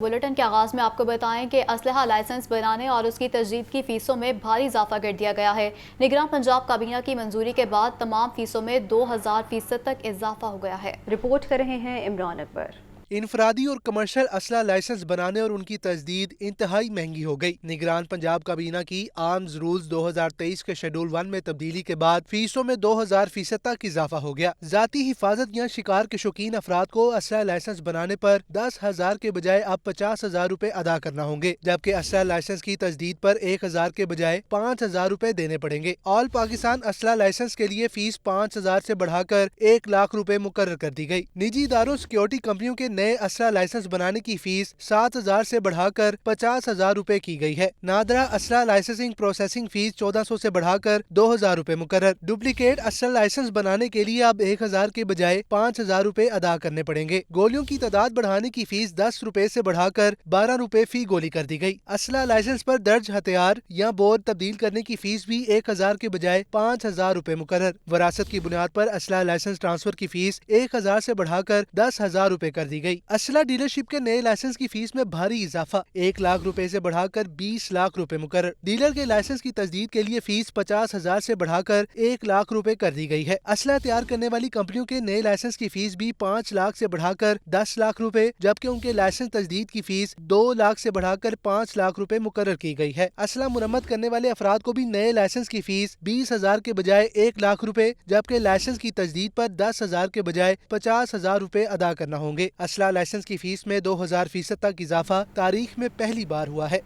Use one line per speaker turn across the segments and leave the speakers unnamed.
Bulletin کے آغاز میں آپ کو بتائیں کہ اسلحہ لائسنس بنانے اور اس کی تجدید کی فیسوں میں بھاری اضافہ کر دیا گیا ہے۔ نگراں پنجاب کابینہ کی منظوری کے بعد تمام فیسوں میں 2000% تک اضافہ ہو گیا ہے۔
رپورٹ کر رہے ہیں عمران اکبر۔
انفرادی اور کمرشل اسلحہ لائسنس بنانے اور ان کی تجدید انتہائی مہنگی ہو گئی۔ نگران پنجاب کابینہ کی آرمز رولز 2023 کے شیڈول 1 میں تبدیلی کے بعد فیسوں میں 2000% تک اضافہ ہو گیا۔ ذاتی حفاظت یا شکار کے شوقین افراد کو اسلحہ لائسنس بنانے پر 10,000 کے بجائے اب 50,000 روپے ادا کرنا ہوں گے، جبکہ اسلحہ لائسنس کی تجدید پر 1,000 کے بجائے 5,000 روپے دینے پڑیں گے۔ آل پاکستان اسلحہ لائسنس کے لیے فیس 5,000 سے بڑھا کر 1 لاکھ روپے مقرر کر دی گئی۔ نجی اداروں سیکیورٹی کمپنیوں کے نئے اسلحہ لائسنس بنانے کی فیس 7,000 سے بڑھا کر 50,000 روپے کی گئی ہے۔ نادرہ اسلحہ لائسنسنگ پروسیسنگ فیس 1,400 سے بڑھا کر 2,000 روپے مقرر۔ ڈپلیکیٹ اسلحہ لائسنس بنانے کے لیے اب 1,000 کے بجائے 5,000 روپے ادا کرنے پڑیں گے۔ گولیوں کی تعداد بڑھانے کی فیس 10 روپے سے بڑھا کر 12 روپے فی گولی کر دی گئی۔ اسلحہ لائسنس پر درج ہتھیار یا بور تبدیل کرنے کی فیس بھی 1,000 کے بجائے 5,000 روپے مقرر۔ وراثت کی بنیاد پر اسلحہ لائسنس ٹرانسفر کی فیس 1,000 سے بڑھا کر 10,000 روپے کر دی گئی۔ اسلحہ ڈیلرشپ کے نئے لائسنس کی فیس میں بھاری اضافہ، 1 لاکھ روپے سے بڑھا کر 20 لاکھ روپے مقرر۔ ڈیلر کے لائسنس کی تجدید کے لیے فیس 50,000 سے بڑھا کر 1 لاکھ روپے کر دی گئی ہے۔ اسلحہ تیار کرنے والی کمپنیوں کے نئے لائسنس کی فیس بھی 5 لاکھ سے بڑھا کر 10 لاکھ روپے، جبکہ ان کے لائسنس تجدید کی فیس 2 لاکھ سے بڑھا کر 5 لاکھ روپے مقرر کی گئی ہے۔ اسلحہ مرمت کرنے والے افراد کو بھی نئے لائسنس کی فیس 20,000 کے بجائے 1 لاکھ روپے، جبکہ لائسنس کی تجدید پر 10,000 کے بجائے 50,000 روپے ادا کرنا ہوں گے۔ اسلحہ لائسنس کی فیس میں 2,000% تک اضافہ تاریخ میں پہلی بار ہوا ہے۔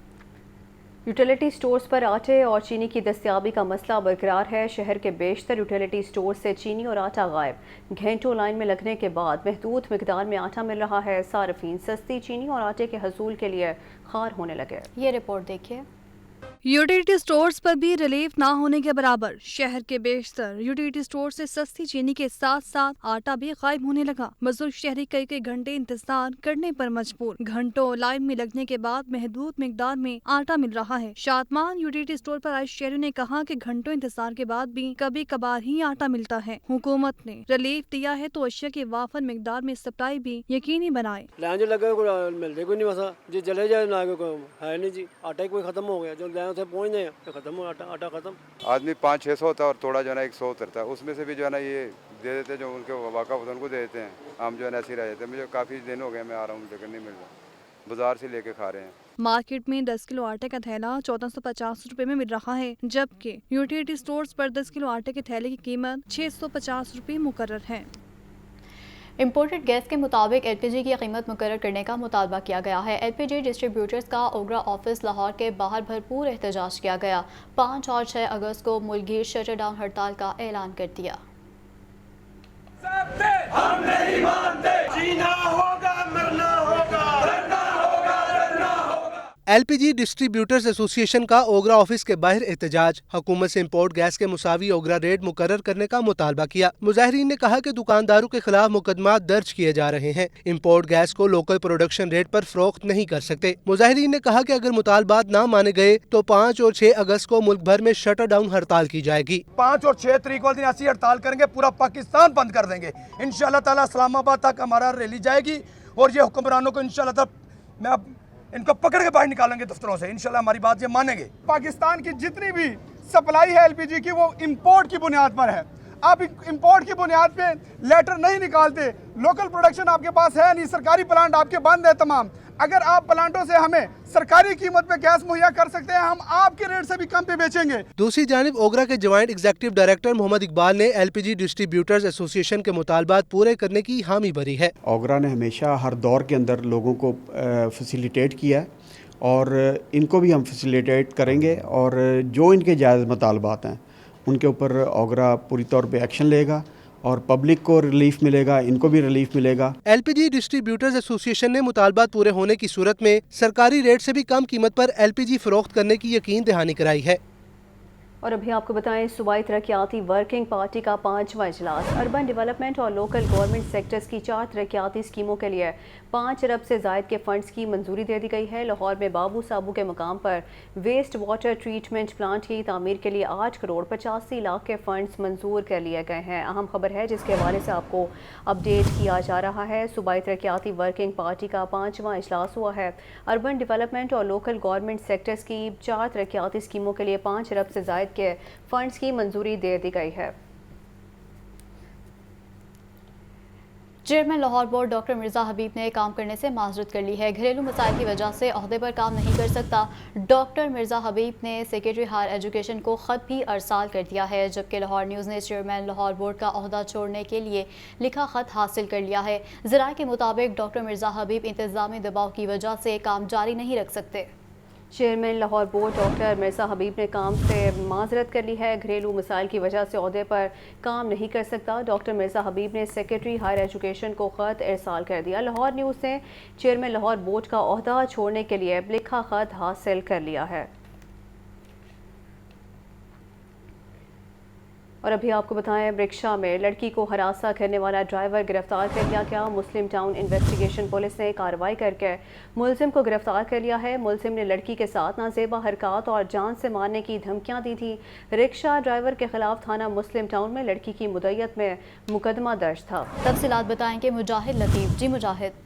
یوٹیلیٹی سٹورز پر آٹے اور چینی کی دستیابی کا مسئلہ برقرار ہے۔ شہر کے بیشتر یوٹیلیٹی سٹور سے چینی اور آٹا غائب۔ گھنٹوں لائن میں لگنے کے بعد محدود مقدار میں آٹا مل رہا ہے۔ صارفین سستی چینی اور آٹے کے حصول کے لیے خوار ہونے لگے۔
یہ رپورٹ دیکھیے۔
یوٹیلیٹی سٹورز پر بھی ریلیف نہ ہونے کے برابر۔ شہر کے بیشتر یوٹیلیٹی سٹور سے سستی چینی کے ساتھ ساتھ آٹا بھی غائب ہونے لگا۔ بزرگ شہری کئی گھنٹے انتظار کرنے پر مجبور۔ گھنٹوں لائن میں لگنے کے بعد محدود مقدار میں آٹا مل رہا ہے۔ شادمان یوٹیلیٹی سٹور پر آئے شہریوں نے کہا کہ گھنٹوں انتظار کے بعد بھی کبھی کبھار ہی آٹا ملتا ہے۔ حکومت نے ریلیف دیا ہے تو اشیاء کی وافر مقدار میں سپلائی بھی یقینی بنائے۔
لائن جو لگے ملتے کوئی نہیں، مسا جی چلے جائے نہ ہے نہیں جی، آٹا کوئی ختم ہو گیا، جو سے پہنچ جائے تو ختم ہو آٹا ختم۔
آدمی 500-600 ہوتا ہے اور تھوڑا جو ہے نا 100 اترتا ہے، اس میں سے بھی جو ہے نا یہ دے دیتے، جو ان کے واقع ہوتا ہے ان کو دے دیتے ہیں۔ ہم جو ہے نا ایسے ہی رہ جاتے ہیں۔ مجھے کافی دن ہو گئے میں آ رہا ہوں لیکن نہیں مل رہا، بازار سے لے کے کھا رہے ہیں۔
مارکیٹ میں 10 کلو آٹے کا تھیلا 1450 روپے میں مل رہا ہے، جبکہ یوٹیلیٹی سٹورز پر 10 کلو آٹے کے تھیلے کی قیمت 650 روپے مقرر ہے۔
امپورٹڈ گیس کے مطابق ایل پی جی کی قیمت مقرر کرنے کا مطالبہ کیا گیا ہے۔ ایل پی جی ڈسٹریبیوٹرز کا اوگرا آفس لاہور کے باہر بھرپور احتجاج کیا گیا۔ 5 اور 6 اگست کو ملک گیر شٹر ڈاؤن ہڑتال کا اعلان کر دیا۔
ہم نہیں مانتے، جینا ہوگا مرنا ہوگا،
ایل پی جی ڈسٹریبیوٹرز ایسوسی ایشن کا اوگرا آفس کے باہر احتجاج۔ حکومت سے امپورٹ گیس کے مساوی اوگرا ریٹ مقرر کرنے کا مطالبہ کیا۔ مظاہرین نے کہا کہ دکانداروں کے خلاف مقدمات درج کیے جا رہے ہیں۔ امپورٹ گیس کو لوکل پروڈکشن ریٹ پر فروخت نہیں کر سکتے۔ مظاہرین نے کہا کہ اگر مطالبات نہ مانے گئے تو 5 اور 6 اگست کو ملک بھر میں شٹر ڈاؤن ہڑتال کی جائے گی۔
5 اور 6 تاریخ والے دن ایسی ہڑتال کریں گے، پورا پاکستان بند کر دیں گے۔ انشاءاللہ تعالی اسلام آباد تک ہمارا ریلی جائے گی اور یہ حکمرانوں کو انشاءاللہ تعالی میں ان کو پکڑ کے باہر نکالیں گے دفتروں سے۔ انشاءاللہ ہماری بات یہ مانیں گے۔
پاکستان کی جتنی بھی سپلائی ہے ایل پی جی کی وہ امپورٹ کی بنیاد پر ہے۔ آپ امپورٹ کی بنیاد پہ لیٹر نہیں نکالتے، لوکل پروڈکشن آپ کے پاس ہے نہیں، سرکاری پلانٹ آپ کے بند ہے تمام۔ اگر آپ پلانٹوں سے ہمیں سرکاری قیمت پہ گیس مہیا کر سکتے ہیں، ہم آپ کے ریٹ سے بھی کم پہ بیچیں گے۔
دوسری جانب اوگرا کے جوائنٹ ایگزیکٹو ڈائریکٹر محمد اقبال نے ایل پی جی ڈسٹریبیوٹرز ایسوسی ایشن کے مطالبات پورے کرنے کی حامی بھری ہے۔
اوگرا نے ہمیشہ ہر دور کے اندر لوگوں کو فیسیلیٹیٹ کیا ہے اور ان کو بھی ہم فیسیلیٹیٹ کریں گے، اور جو ان کے جائز مطالبات ہیں ان کے اوپر اوگرا پوری طور پہ ایکشن لے گا اور پبلک کو ریلیف ملے گا، ان کو بھی ریلیف ملے گا۔
ایل پی جی ڈسٹریبیوٹرز ایسوسی ایشن نے مطالبات پورے ہونے کی صورت میں سرکاری ریٹ سے بھی کم قیمت پر ایل پی جی فروخت کرنے کی یقین دہانی کرائی ہے۔
اور ابھی آپ کو بتائیں صوبائی ترقیاتی ورکنگ پارٹی کا 5واں اجلاس اربن ڈیولپمنٹ اور لوکل گورنمنٹ سیکٹرز کی 4 ترقیاتی اسکیموں کے لیے 5 ارب سے زائد کے فنڈز کی منظوری دے دی گئی ہے۔ لاہور میں بابو صابو کے مقام پر ویسٹ واٹر ٹریٹمنٹ پلانٹ کی تعمیر کے لیے 8 کروڑ 85 لاکھ کے فنڈز منظور کر لیے گئے ہیں۔ اہم خبر ہے جس کے حوالے سے آپ کو اپڈیٹ کیا جا رہا ہے۔ صوبائی ترقیاتی ورکنگ پارٹی کا 5واں اجلاس ہوا ہے۔ اربن ڈیولپمنٹ اور لوکل گورنمنٹ سیکٹرز کی 4 ترقیاتی اسکیموں کے لیے 5 ارب سے زائد کے فنڈز کی منظوری دے دی گئی ہے۔
Chairman Lahore board doctor Mirza Habib نے کام کرنے سے معذرت کر لی ہے۔ گھریلو مسائل کی وجہ سے عہدے پر کام نہیں کر سکتا۔ ڈاکٹر مرزا حبیب نے سیکریٹری ہائر ایجوکیشن کو خط بھی ارسال کر دیا ہے، جبکہ لاہور نیوز نے چیئرمین لاہور بورڈ کا عہدہ چھوڑنے کے لیے لکھا خط حاصل کر لیا ہے۔ ذرائع کے مطابق ڈاکٹر مرزا حبیب انتظامی دباؤ کی وجہ سے کام جاری نہیں رکھ سکتے۔
Chairman Lahore board doctor Mirza Habib نے کام سے معذرت کر لی ہے۔ گھریلو مسائل کی وجہ سے عہدے پر کام نہیں کر سکتا۔ ڈاکٹر مرزا حبیب نے سیکریٹری ہائر ایجوکیشن کو خط ارسال کر دیا۔ لاہور نیوز نے چیئرمین لاہور بورڈ کا عہدہ چھوڑنے کے لیے لکھا خط حاصل کر لیا ہے۔ اور ابھی آپ کو بتائیں رکشہ میں لڑکی کو ہراساں کرنے والا ڈرائیور گرفتار کر لیا گیا۔ مسلم ٹاؤن انویسٹیگیشن پولیس نے کارروائی کر کے ملزم کو گرفتار کر لیا ہے۔ ملزم نے لڑکی کے ساتھ نازیبا حرکات اور جان سے مارنے کی دھمکیاں دی تھی۔ رکشہ ڈرائیور کے خلاف تھانہ مسلم ٹاؤن میں لڑکی کی مدعیت میں مقدمہ درج تھا۔
تفصیلات بتائیں کہ مجاہد لطیف۔ جی مجاہد۔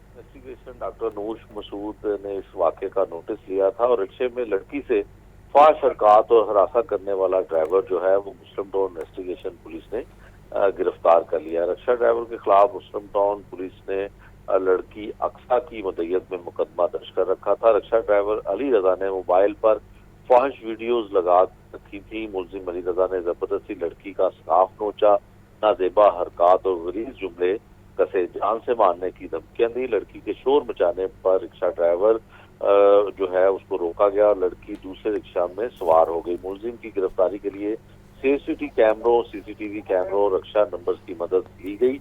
انویسٹیگیشن ڈاکٹر نوش مسعود نے اس واقعے کا نوٹس لیا تھا اور رکشے میں لڑکی سے فحش حرکات اور ہراساں کرنے والا ڈرائیور جو ہے وہ مسلم ٹاؤن انویسٹیگیشن پولیس نے گرفتار کر لیا۔ رکشہ ڈرائیور کے خلاف مسلم ٹاؤن پولیس نے لڑکی اقصیٰ کی مدعیت میں مقدمہ درج کر رکھا تھا۔ رکشہ ڈرائیور علی رضا نے موبائل پر فحش ویڈیوز لگا رکھی تھی۔ ملزم علی رضا نے زبردستی لڑکی کا سکارف نوچا، نازیبا حرکات اور غلیظ جملے کسے، جان سے مارنے کی دھمکیاں دی۔ لڑکی کے شور مچانے پر رکشہ ڈرائیور جو ہے اس کو روکا گیا اور لڑکی دوسرے رکشہ میں سوار ہو گئی۔ ملزم کی گرفتاری کے لیے سی سی ٹی وی کیمروں اور رکشہ نمبرز کی مدد لی گئی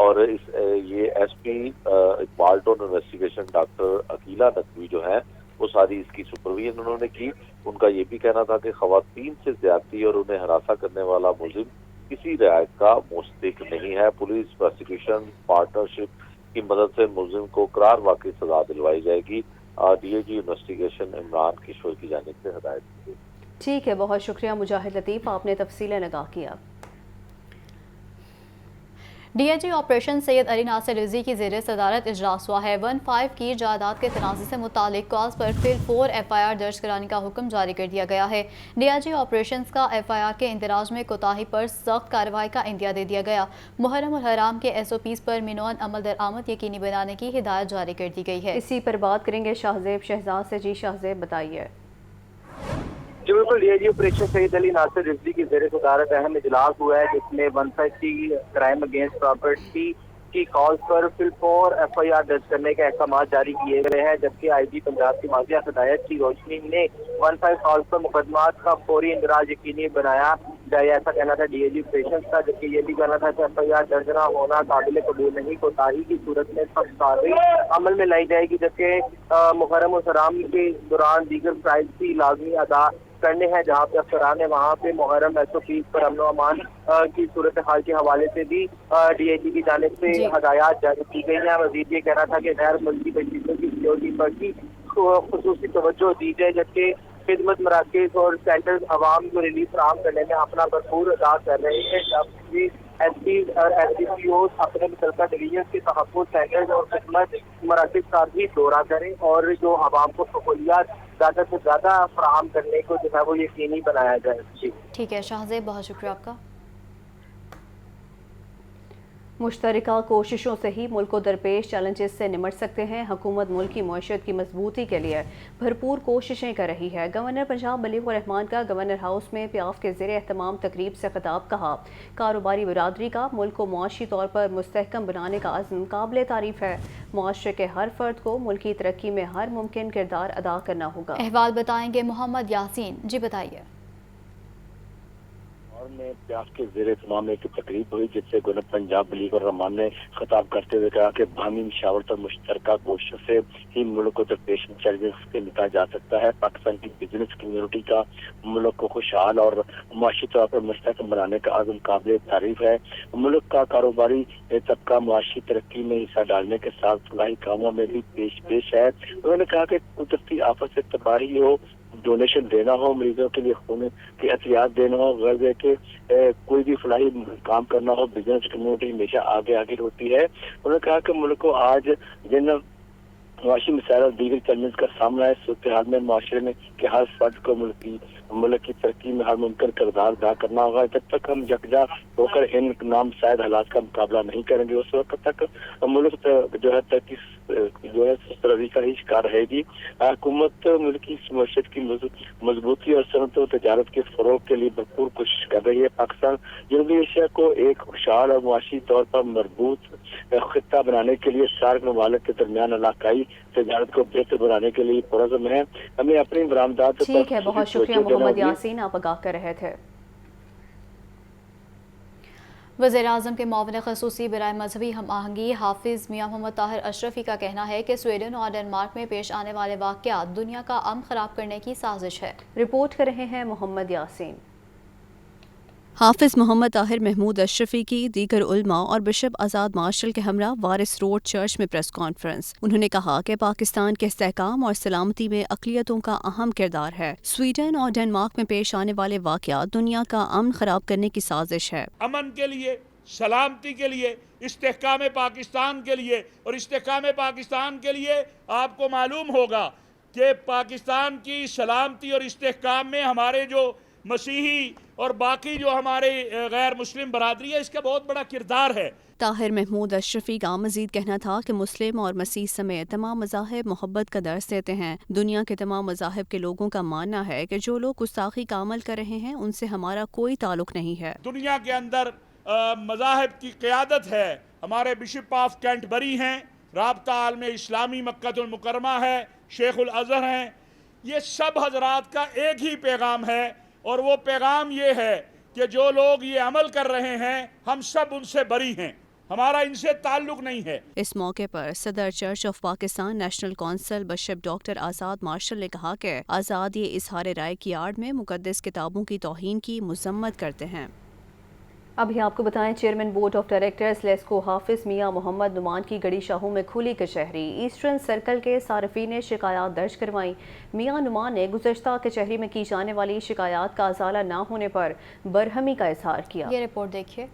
اور یہ S P Iqbal town investigation doctor Aqeela Naqvi جو ہیں وہ ساری اس کی سپرویژن انہوں نے کی۔ ان کا یہ بھی کہنا تھا کہ خواتین سے زیادتی اور انہیں ہراساں کرنے والا ملزم کسی رعایت کا مستحق نہیں ہے۔ پولیس پروسیکیوشن پارٹنرشپ کی مدد سے ملزم کو قرار واقعی سزا دلوائی جائے گی۔ D A G investigation Imran Kishwar کی جانب سے ہدایت کی گئی۔
ٹھیک ہے، بہت شکریہ مجاہد لطیف، آپ نے تفصیلیں نگاہ کیا۔
ڈی اے جی آپریشن سید علی ناصر رضوی کی زیر صدارت اجلاس ہوا ہے۔ 15 کی جائیداد کے تنازع سے متعلق کاز پر فل 4 ایف آئی آر درج کرانے کا حکم جاری کر دیا گیا ہے۔ ڈی آئی جی آپریشنز کا ایف آئی آر کے اندراج میں کوتاہی پر سخت کارروائی کا عندیہ دے دیا گیا۔ محرم الحرام کے ایس او پیز پر منون عمل درآمد یقینی بنانے کی ہدایت جاری کر دی گئی ہے۔
اسی پر بات کریں گے شاہزیب شہزاد سے۔ جی شاہزیب بتائیے۔
جی بالکل، ڈی اے جی آپریشن سید علی ناصر رضوی کی زیر صدارت اہم اجلاس ہوا ہے جس میں 150 کرائم اگینسٹ پراپرٹی کی کالز پر فل 4 ایف آئی آر درج کرنے کے احکامات جاری کیے گئے ہیں، جبکہ آئی جی پنجاب کی ماضیہ ہدایت کی روشنی میں 15 کالز پر مقدمات کا فوری اندراج یقینی بنایا جائے، ایسا کہنا تھا ڈی اے جی آپریشن کا، جبکہ یہ بھی کہنا تھا کہ ایف آئی آر درج نہ ہونا قابل قبول نہیں، کوتاہی کی صورت میں سخت کارروائی عمل میں لائی جائے گی، جبکہ محرم الحرام کے دوران دیگر فرائض بھی لازمی ادا کرنے ہیں، جہاں پہ افسران نے وہاں پہ محرم ایس او پیز پر امن و امان کی صورتحال کے حوالے سے بھی ڈی اے جی کی جانب سے ہدایات جاری کی گئی ہیں۔ مزید یہ کہنا تھا کہ غیر ملکی تجویزوں کی سیکورٹی پر بھی خصوصی توجہ دی جائے، جبکہ خدمت مراکز اور سینٹرز عوام کو ریلیف فراہم کرنے میں اپنا بھرپور ادا کر رہے ہیں۔ جب بھی ایس پی اور ایس ڈی پی اوز اپنے متعلقہ ڈویژن کے تحفظ سینٹرز اور خدمت مراکز کا بھی دورہ کریں اور جو عوام کو سہولیات زیادہ سے زیادہ فراہم کرنے کو جو ہے وہ یقینی بنایا جائے۔ جی
ٹھیک ہے شاہزیب، بہت شکریہ آپ کا۔
مشترکہ کوششوں سے ہی ملک کو درپیش چیلنجز سے نمٹ سکتے ہیں۔ حکومت ملک کی معیشت کی مضبوطی کے لیے بھرپور کوششیں کر رہی ہے۔ گورنر پنجاب ملک الرحمان کا گورنر ہاؤس میں پیاف کے زیر اہتمام تقریب سے خطاب کہا، کاروباری برادری کا ملک کو معاشی طور پر مستحکم بنانے کا عزم قابل تعریف ہے۔ معاشرے کے ہر فرد کو ملکی ترقی میں ہر ممکن کردار ادا کرنا ہوگا۔
احوال بتائیں گے محمد یاسین۔ جی بتائیے۔
میں پیاس کے زیر اہتمام ایک تقریب ہوئی جس سے گورنر پنجاب بلیغ الرحمان نے خطاب کرتے ہوئے کہا کہ باہمی مشاورت اور مشترکہ کوششوں سے ہی ملک کو درپیش چیلنجز سے نمٹا جا سکتا ہے۔ پاکستان کی بزنس کمیونٹی کا ملک کو خوشحال اور معاشی طور پر مستحکم بنانے کا عزم قابل تعریف ہے۔ ملک کا کاروباری طبقہ معاشی ترقی میں حصہ ڈالنے کے ساتھ فلاحی کاموں میں بھی پیش ہے۔ انہوں نے کہا کہ قدرتی آفت سے تباہی ہو، ڈونیشن دینا ہو، مریضوں کے لیے خون کی احتیاط دینا ہو، غرض ہے کہ کوئی بھی فلاحی کام کرنا ہو، بزنس کمیونٹی ہمیشہ آگے ہوتی ہے۔ انہوں نے کہا کہ ملک کو آج جن معاشی مسائل اور دیگر چیلنجز کا سامنا ہے، صورتحال میں معاشرے میں کہ ہر فرد کو ملک کی ترقی میں ہر ممکن کردار ادا کرنا ہوگا۔ جب تک ہم یکجا ہو کر ان نامساعد حالات کا مقابلہ نہیں کریں گے اس وقت تک ملک جو ہے ترقی جو ہے سستی کا ہی شکار رہے گی۔ حکومت ملک کی معیشت کی مضبوطی اور صنعت و تجارت کے فروغ کے لیے بھرپور کوشش کر رہی ہے۔ پاکستان جنوبی ایشیا کو ایک خوشحال اور معاشی طور پر مربوط خطہ بنانے کے لیے سارک ممالک کے درمیان علاقائی تجارت کو بہتر بنانے کے لیے پرعزم ہے۔ ہمیں اپنی برآمدات
ٹھیک ہے، بہت شکریہ محمد یاسین، آپ آگاہ کر رہے تھے۔
وزیراعظم کے معاون خصوصی برائے مذہبی ہم آہنگی حافظ میاں محمد طاہر اشرفی کا کہنا ہے کہ سویڈن اور ڈنمارک میں پیش آنے والے واقعات دنیا کا امن خراب کرنے کی سازش ہے۔
رپورٹ کر رہے ہیں محمد یاسین۔
حافظ محمد طاہر محمود اشرفی کی دیگر علماء اور بشپ آزاد مارشل کے ہمراہ وارث روڈ چرچ میں پریس کانفرنس۔ انہوں نے کہا کہ پاکستان کے استحکام اور سلامتی میں اقلیتوں کا اہم کردار ہے۔ سویڈن اور ڈنمارک میں پیش آنے والے واقعات دنیا کا امن خراب کرنے کی سازش ہے۔
امن کے لیے، سلامتی کے لیے، استحکام پاکستان کے لیے، اور استحکام پاکستان کے لیے آپ کو معلوم ہوگا کہ پاکستان کی سلامتی اور استحکام میں ہمارے جو مسیحی اور باقی جو ہمارے غیر مسلم برادری ہے، اس کا بہت بڑا کردار ہے۔
طاہر محمود اشرفی کا مزید کہنا تھا کہ مسلم اور مسیح سمیت تمام مذاہب محبت کا درس دیتے ہیں۔ دنیا کے تمام مذاہب کے لوگوں کا ماننا ہے کہ جو لوگ گستاخی کا عمل کر رہے ہیں ان سے ہمارا کوئی تعلق نہیں ہے۔
دنیا کے اندر مذاہب کی قیادت ہے، ہمارے بشپ آف کینٹبری ہیں، رابطہ عالم اسلامی مکہ المکرمہ ہے، شیخ الازہر ہیں۔ یہ سب حضرات کا ایک ہی پیغام ہے، اور وہ پیغام یہ ہے کہ جو لوگ یہ عمل کر رہے ہیں ہم سب ان سے بری ہیں، ہمارا ان سے تعلق نہیں ہے۔
اس موقع پر صدر church of Pakistan national council bishop doctor Azad Marshall نے کہا کہ آزاد یہ اظہار رائے کی آڑ میں مقدس کتابوں کی توہین کی مذمت کرتے ہیں۔
ابھی آپ کو بتائیں، chairman board of directors LESCO حافظ میاں محمد نعمان کی گڑی شاہوں میں کھلی کچہری۔ ایسٹرن سرکل کے صارفین نے شکایات درج کروائیں۔ میاں نعمان نے گزشتہ کچہری میں کی جانے والی شکایات کا ازالہ نہ ہونے پر برہمی کا اظہار کیا۔
یہ رپورٹ دیکھیے۔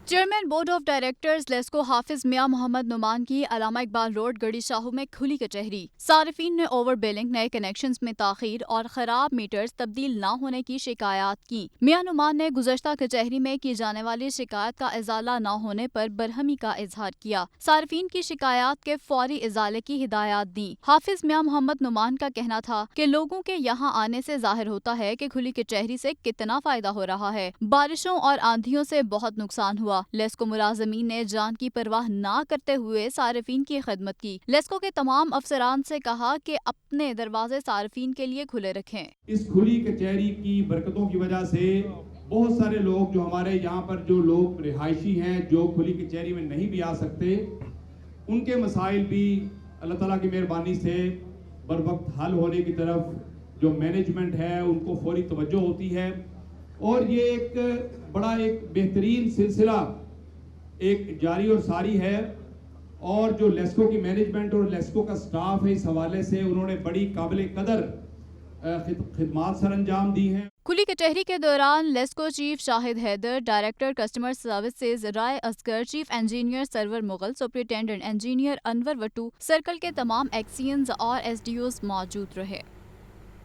Chairman board of directors LESCO حافظ میاں محمد نعمان کی علامہ اقبال روڈ گڑی شاہو میں کھلی کچہری۔ صارفین نے اوور بلنگ، نئے کنیکشنز میں تاخیر اور خراب میٹرز تبدیل نہ ہونے کی شکایات کی۔ میاں نعمان نے گزشتہ کچہری میں کی جانے والی شکایت کا ازالہ نہ ہونے پر برہمی کا اظہار کیا۔ صارفین کی شکایات کے فوری ازالے کی ہدایات دیں۔ حافظ میاں محمد نعمان کا کہنا تھا کہ لوگوں کے یہاں آنے سے ظاہر ہوتا ہے کہ کھلی کچہری سے کتنا فائدہ ہو رہا ہے۔ بارشوں اور آندھیوں سے بہت نقصان ہوا۔ لیسکو ملازمین نے جان کی پرواہ نہ کرتے ہوئے صارفین کی خدمت کی۔ لیسکو کے تمام افسران سے کہا کہ اپنے دروازے صارفین کے لیے کھلے رکھیں۔
اس کھلی کچہری کی برکتوں کی وجہ سے بہت سارے لوگ جو ہمارے یہاں پر جو لوگ رہائشی ہیں، جو کھلی کچہری میں نہیں بھی آ سکتے، ان کے مسائل بھی اللہ تعالیٰ کی مہربانی سے بر وقت حل ہونے کی طرف جو مینجمنٹ ہے ان کو فوری توجہ ہوتی ہے، اور یہ ایک بڑا ایک بہترین سلسلہ ایک جاری اور ساری ہے۔ اور جو لیسکو کی مینجمنٹ اور لیسکو کا سٹاف ہے، اس حوالے سے انہوں نے بڑی قابل قدر خدمات سر انجام دی ہیں۔
کھلی کچہری کے دوران لیسکو چیف شاہد حیدر، ڈائریکٹر کسٹمر سروسز رائے اصغر، چیف انجینئر سرور مغل، سپرنٹینڈنٹ انجینئر انور وٹو، سرکل کے تمام ایکسینز اور ایس ڈی اوز موجود رہے۔